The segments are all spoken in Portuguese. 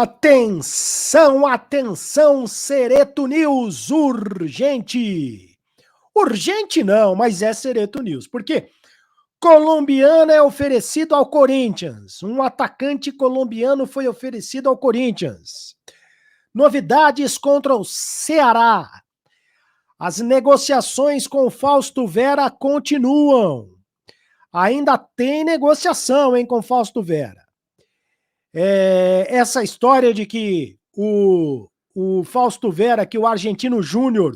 Atenção, atenção, Cereto News, urgente! Urgente não, mas é Cereto News. Por quê? Colombiano é oferecido ao Corinthians. Um atacante colombiano foi oferecido ao Corinthians. Novidades contra o Ceará. As negociações com o Fausto Vera continuam. Ainda tem negociação, hein, com o Fausto Vera. Essa história de que o Fausto Vera, que o Argentino Júnior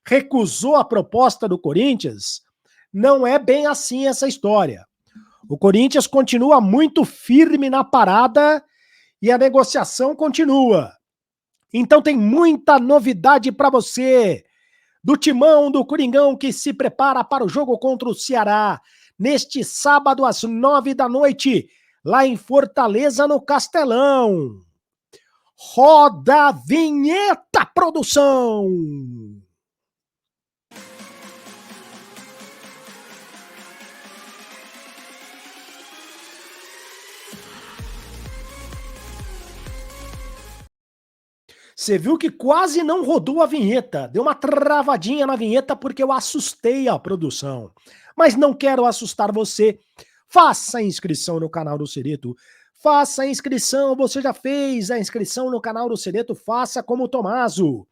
recusou a proposta do Corinthians, não é bem assim essa história. O Corinthians continua muito firme na parada e a negociação continua. Então tem muita novidade para você do Timão do Coringão que se prepara para o jogo contra o Ceará neste sábado às 9 da noite, lá em Fortaleza, no Castelão. Roda a vinheta, produção! Você viu que quase não rodou a vinheta. Deu uma travadinha na vinheta porque eu assustei a produção. Mas não quero assustar você. Faça a inscrição no canal do Cereto. Faça a inscrição. Você já fez a inscrição no canal do Cereto? Faça como o Tomaso.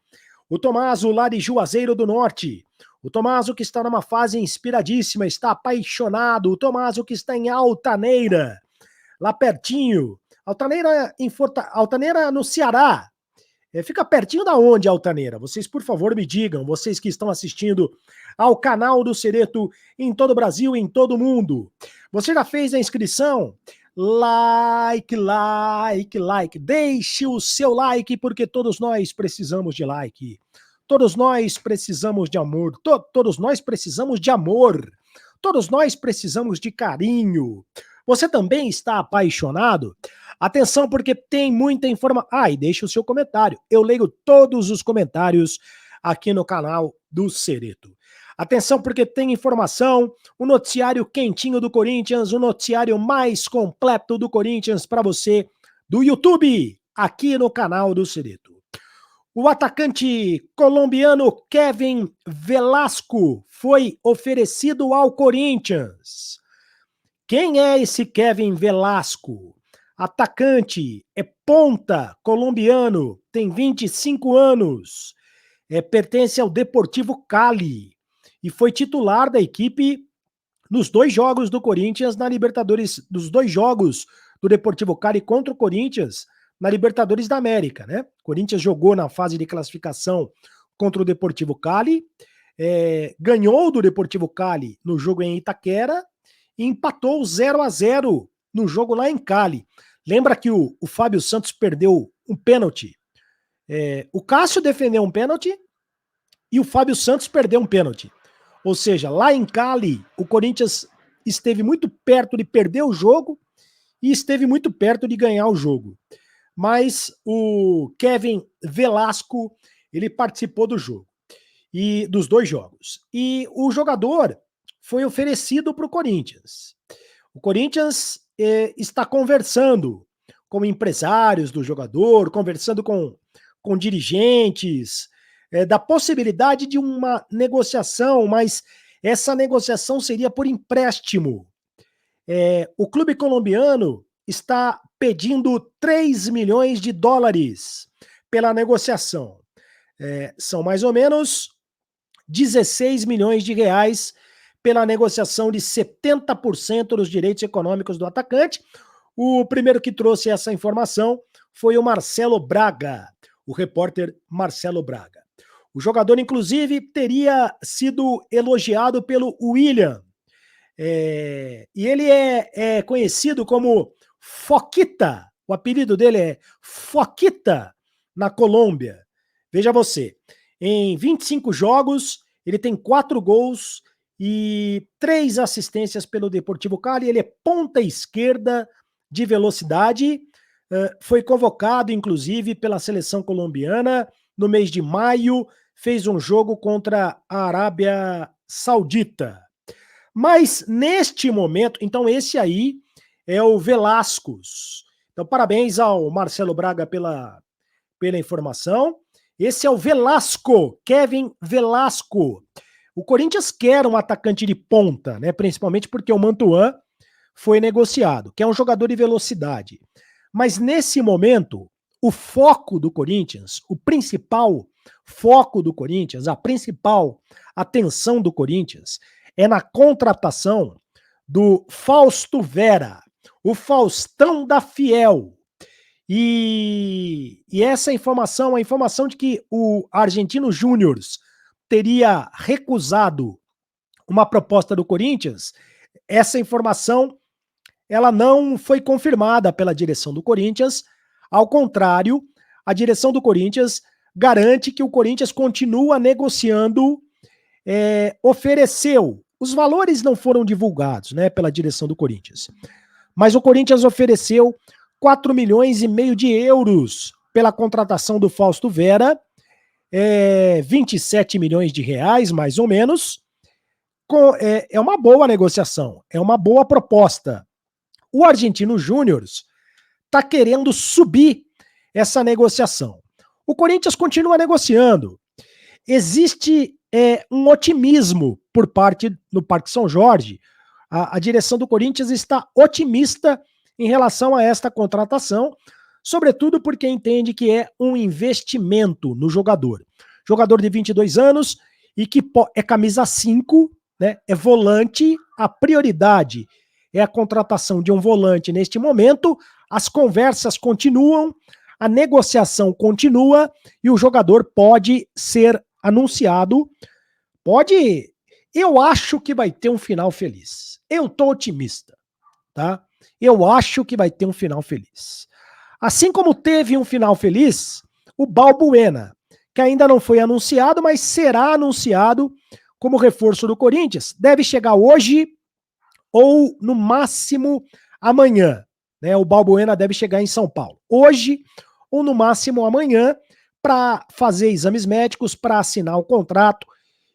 O Tomaso lá de Juazeiro do Norte. O Tomaso que está numa fase inspiradíssima, está apaixonado. O Tomaso que está em Altaneira, lá pertinho. Altaneira no Ceará. Fica pertinho da onde, Altaneira? Vocês, por favor, me digam, vocês que estão assistindo ao canal do Cereto em todo o Brasil, em todo o mundo. Você já fez a inscrição? Like, like, like. Deixe o seu like, porque todos nós precisamos de like. Todos nós precisamos de amor. Todos nós precisamos de amor. Todos nós precisamos de carinho. Você também está apaixonado? Atenção, porque tem muita informação. E deixa o seu comentário. Eu leio todos os comentários aqui no canal do Cereto. Atenção, porque tem informação, o noticiário quentinho do Corinthians, o noticiário mais completo do Corinthians para você, do YouTube, aqui no canal do Cereto. O atacante colombiano Kevin Velasco foi oferecido ao Corinthians. Quem é esse Kevin Velasco? Atacante, é ponta, colombiano, tem 25 anos, pertence ao Deportivo Cali e foi titular da equipe nos 2 jogos do Corinthians na Libertadores, dos 2 jogos do Deportivo Cali contra o Corinthians na Libertadores da América, né? O Corinthians jogou na fase de classificação contra o Deportivo Cali, ganhou do Deportivo Cali no jogo em Itaquera e empatou 0-0 no jogo lá em Cali. Lembra que o Fábio Santos perdeu um pênalti? O Cássio defendeu um pênalti e o Fábio Santos perdeu um pênalti. Ou seja, lá em Cali, o Corinthians esteve muito perto de perder o jogo e esteve muito perto de ganhar o jogo. Mas o Kevin Velasco, ele participou do jogo, e dos 2 jogos. E o jogador foi oferecido para o Corinthians. O Corinthians está conversando com empresários do jogador, conversando com dirigentes, da possibilidade de uma negociação, mas essa negociação seria por empréstimo. O clube colombiano está pedindo 3 milhões de dólares pela negociação. São mais ou menos 16 milhões de reais pela negociação de 70% dos direitos econômicos do atacante. O primeiro que trouxe essa informação foi o Marcelo Braga, o repórter Marcelo Braga. O jogador, inclusive, teria sido elogiado pelo William. E ele é conhecido como Foquita. O apelido dele é Foquita na Colômbia. Veja você, em 25 jogos, ele tem 4 gols e 3 assistências pelo Deportivo Cali. Ele é ponta esquerda de velocidade, foi convocado, inclusive, pela seleção colombiana no mês de maio, fez um jogo contra a Arábia Saudita. Mas, neste momento, então esse aí é o Velascos. Então, parabéns ao Marcelo Braga pela informação. Esse é o Velasco, Kevin Velasco. O Corinthians quer um atacante de ponta, né? Principalmente porque o Mantuan foi negociado, que é um jogador de velocidade. Mas nesse momento, o foco do Corinthians, o principal foco do Corinthians, a principal atenção do Corinthians é na contratação do Fausto Vera, o Faustão da Fiel. E essa informação, a informação de que o Argentino Júnior teria recusado uma proposta do Corinthians, essa informação ela não foi confirmada pela direção do Corinthians. Ao contrário, a direção do Corinthians garante que o Corinthians continua negociando, ofereceu. Os valores não foram divulgados, né, pela direção do Corinthians. Mas o Corinthians ofereceu 4,5 milhões de euros pela contratação do Fausto Vera, 27 milhões de reais, mais ou menos. É uma boa negociação, é uma boa proposta. O Argentino Júnior está querendo subir essa negociação. O Corinthians continua negociando. Existe um otimismo por parte do Parque São Jorge. A direção do Corinthians está otimista em relação a esta contratação, sobretudo porque entende que é um investimento no jogador. Jogador de 22 anos e que é camisa 5, né, é volante, a prioridade é a contratação de um volante neste momento, as conversas continuam, a negociação continua e o jogador pode ser anunciado, eu acho que vai ter um final feliz. Eu tô otimista, tá? Eu acho que vai ter um final feliz. Assim como teve um final feliz, o Balbuena, que ainda não foi anunciado, mas será anunciado como reforço do Corinthians. Deve chegar hoje ou, no máximo, amanhã. Né? O Balbuena deve chegar em São Paulo. Hoje ou, no máximo, amanhã, para fazer exames médicos, para assinar o contrato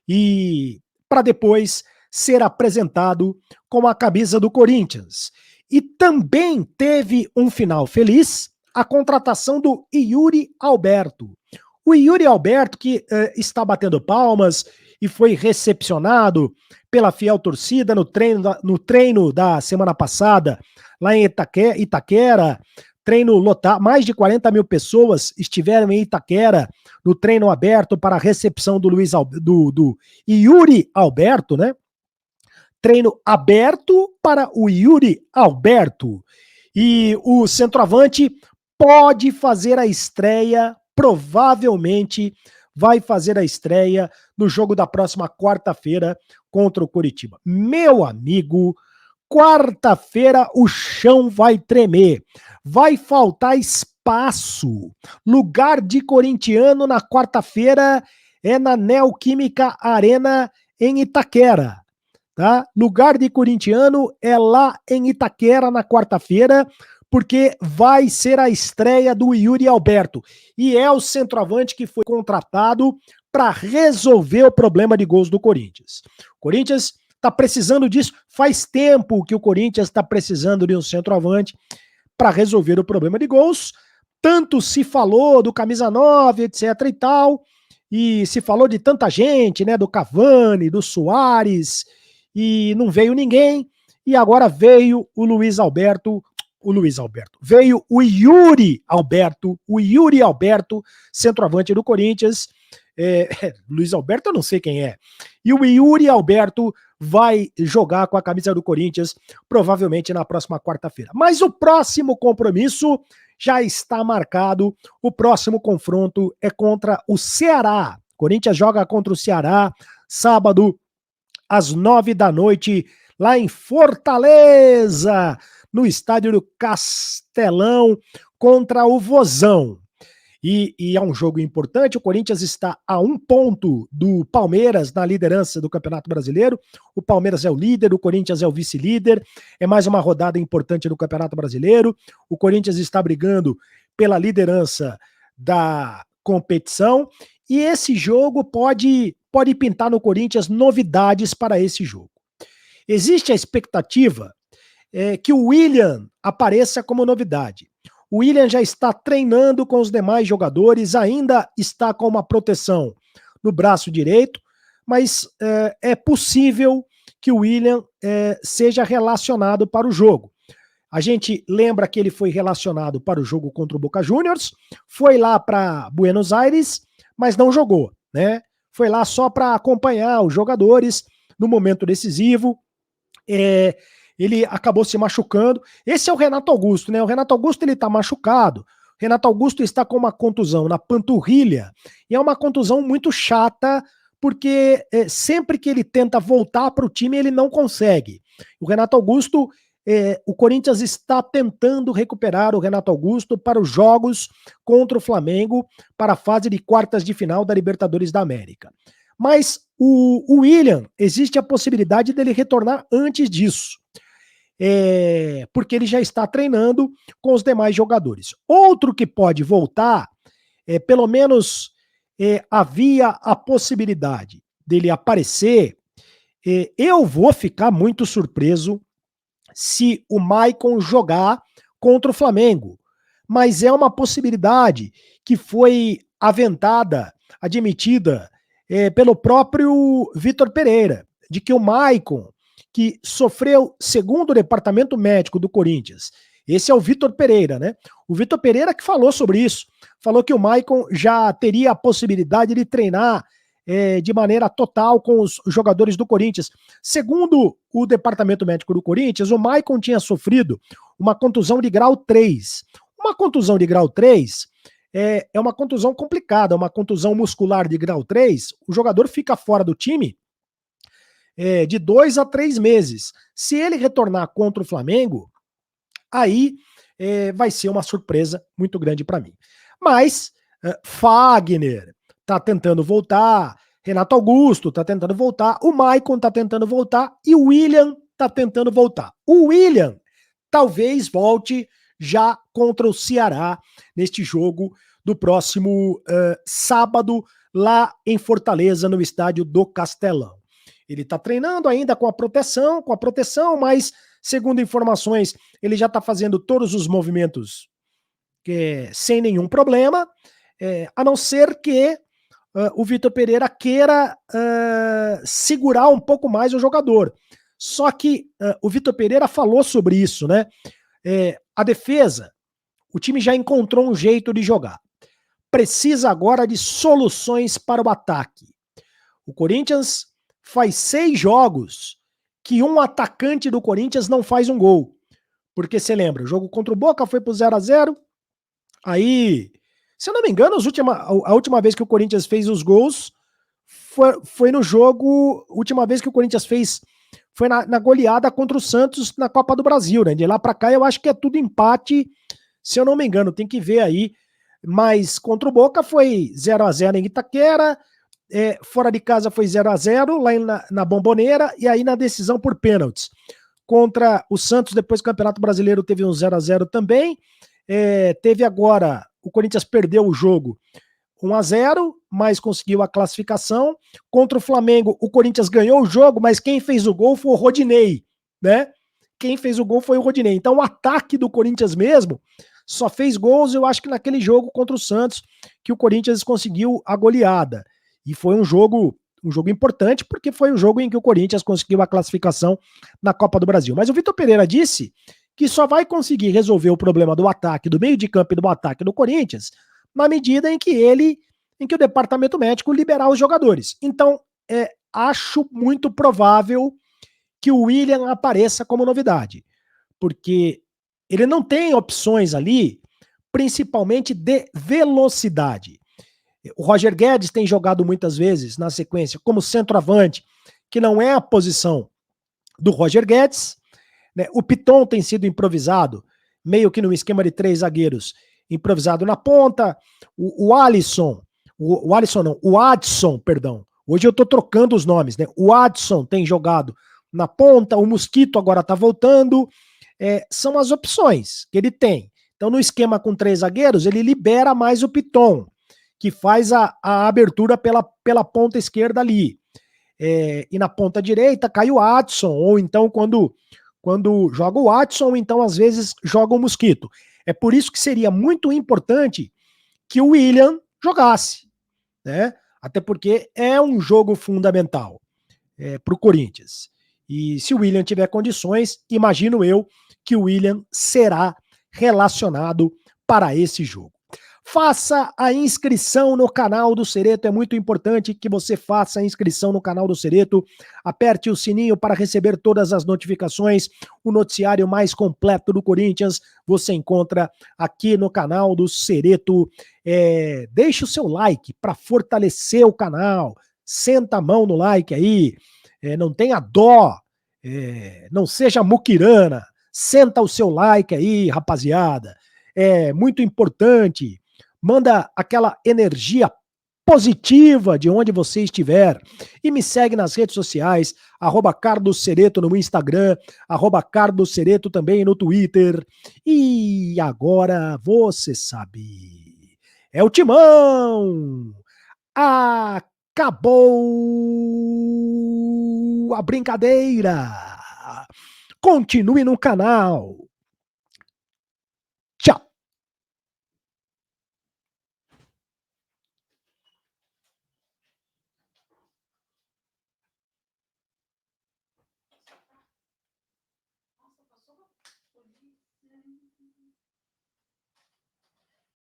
e para depois ser apresentado com a camisa do Corinthians. E também teve um final feliz, a contratação do Yuri Alberto. O Yuri Alberto, que está batendo palmas e foi recepcionado pela fiel torcida no treino da semana passada, lá em Itaquera, treino lotado, mais de 40 mil pessoas estiveram em Itaquera, no treino aberto para a recepção do Yuri Alberto, né? Treino aberto para o Yuri Alberto. E o centroavante pode fazer a estreia, provavelmente vai fazer a estreia no jogo da próxima quarta-feira contra o Coritiba. Meu amigo, quarta-feira o chão vai tremer. Vai faltar espaço. Lugar de corintiano na quarta-feira é na Neoquímica Arena em Itaquera. Tá? Lugar de corintiano é lá em Itaquera na quarta-feira, porque vai ser a estreia do Yuri Alberto. E é o centroavante que foi contratado para resolver o problema de gols do Corinthians. O Corinthians está precisando disso. Faz tempo que o Corinthians está precisando de um centroavante para resolver o problema de gols. Tanto se falou do camisa 9, etc e tal, e se falou de tanta gente, né, do Cavani, do Soares, e não veio ninguém, e agora veio o Luiz Alberto, veio o Yuri Alberto, centroavante do Corinthians. Luiz Alberto eu não sei quem é, e o Yuri Alberto vai jogar com a camisa do Corinthians provavelmente na próxima quarta-feira. Mas o próximo compromisso já está marcado, o próximo confronto é contra o Ceará. O Corinthians joga contra o Ceará sábado às 9 da noite, lá em Fortaleza, no estádio do Castelão, contra o Vozão. E é um jogo importante, o Corinthians está a 1 ponto do Palmeiras na liderança do Campeonato Brasileiro. O Palmeiras é o líder, o Corinthians é o vice-líder. É mais uma rodada importante do Campeonato Brasileiro. O Corinthians está brigando pela liderança da competição. E esse jogo pode pintar no Corinthians novidades para esse jogo. Existe a expectativa que o William apareça como novidade. O William já está treinando com os demais jogadores, ainda está com uma proteção no braço direito, mas é possível que o William seja relacionado para o jogo. A gente lembra que ele foi relacionado para o jogo contra o Boca Juniors, foi lá para Buenos Aires, mas não jogou, né? Foi lá só para acompanhar os jogadores no momento decisivo. Ele acabou se machucando. Esse é o Renato Augusto, né? O Renato Augusto, ele tá machucado. O Renato Augusto está com uma contusão na panturrilha, e é uma contusão muito chata, porque sempre que ele tenta voltar para o time, ele não consegue. O Renato Augusto, o Corinthians está tentando recuperar o Renato Augusto para os jogos contra o Flamengo, para a fase de quartas de final da Libertadores da América. Mas o William, existe a possibilidade dele retornar antes disso. Porque ele já está treinando com os demais jogadores. Outro que pode voltar, pelo menos havia a possibilidade dele aparecer. Eu vou ficar muito surpreso se o Maicon jogar contra o Flamengo, mas é uma possibilidade que foi aventada, admitida pelo próprio Vitor Pereira, de que o Maicon, que sofreu, segundo o departamento médico do Corinthians, esse é o Vitor Pereira, né? O Vitor Pereira que falou sobre isso, falou que o Maicon já teria a possibilidade de treinar de maneira total com os jogadores do Corinthians. Segundo o departamento médico do Corinthians, o Maicon tinha sofrido uma contusão de grau 3. Uma contusão de grau 3 é uma contusão complicada, uma contusão muscular de grau 3, o jogador fica fora do time de 2 a 3 meses. Se ele retornar contra o Flamengo, aí vai ser uma surpresa muito grande para mim. Mas Fagner tá tentando voltar, Renato Augusto tá tentando voltar, o Maicon tá tentando voltar e o William tá tentando voltar. O William talvez volte já contra o Ceará neste jogo do próximo sábado lá em Fortaleza, no estádio do Castelão. Ele tá treinando ainda com a proteção, mas segundo informações, ele já tá fazendo todos os movimentos sem nenhum problema, a não ser que o Vitor Pereira queira segurar um pouco mais o jogador. Só que o Vitor Pereira falou sobre isso, né? A defesa, o time já encontrou um jeito de jogar. Precisa agora de soluções para o ataque. O Corinthians faz 6 jogos que um atacante do Corinthians não faz um gol. Porque você lembra, o jogo contra o Boca foi pro 0-0, aí, se eu não me engano, a última vez que o Corinthians fez os gols foi no jogo, a última vez que o Corinthians fez foi na goleada contra o Santos na Copa do Brasil, né? De lá pra cá eu acho que é tudo empate, se eu não me engano, tem que ver aí. Mas contra o Boca foi 0-0 em Itaquera, fora de casa foi 0-0 lá na Bombonera, e aí na decisão por pênaltis. Contra o Santos, depois do Campeonato Brasileiro, teve um 0-0 também. Teve agora, o Corinthians perdeu o jogo 1-0, mas conseguiu a classificação. Contra o Flamengo, o Corinthians ganhou o jogo, mas quem fez o gol foi o Rodinei, né? Quem fez o gol foi o Rodinei. Então o ataque do Corinthians mesmo só fez gols, eu acho que naquele jogo contra o Santos, que o Corinthians conseguiu a goleada. E foi um jogo importante, porque foi o jogo em que o Corinthians conseguiu a classificação na Copa do Brasil. Mas o Vitor Pereira disse que só vai conseguir resolver o problema do ataque, do meio de campo e do ataque do Corinthians, na medida em que o departamento médico liberar os jogadores. Então, acho muito provável que o William apareça como novidade, porque ele não tem opções ali, principalmente de velocidade. O Roger Guedes tem jogado muitas vezes na sequência como centroavante, que não é a posição do Roger Guedes, né? O Piton tem sido improvisado, meio que num esquema de 3 zagueiros, improvisado na ponta. O Adson, perdão. Hoje eu tô trocando os nomes, né? O Adson tem jogado na ponta, o Mosquito agora tá voltando. São as opções que ele tem. Então, no esquema com 3 zagueiros, ele libera mais o Piton, que faz a abertura pela ponta esquerda ali. E na ponta direita cai o Adson, ou então quando joga o Adson, então às vezes joga o Mosquito. É por isso que seria muito importante que o William jogasse, né? Até porque é um jogo fundamental para o Corinthians. E se o William tiver condições, imagino eu que o William será relacionado para esse jogo. Faça a inscrição no canal do Cereto, é muito importante que você faça a inscrição no canal do Cereto, aperte o sininho para receber todas as notificações, o noticiário mais completo do Corinthians você encontra aqui no canal do Cereto. Deixe o seu like para fortalecer o canal, senta a mão no like aí, não tenha dó, não seja muquirana, senta o seu like aí, rapaziada, é muito importante, manda aquela energia positiva de onde você estiver e me segue nas redes sociais, Carlos Cereto no Instagram, Carlos Cereto também no Twitter. E agora você sabe, é o Timão! Acabou a brincadeira! Continue no canal. Tchau!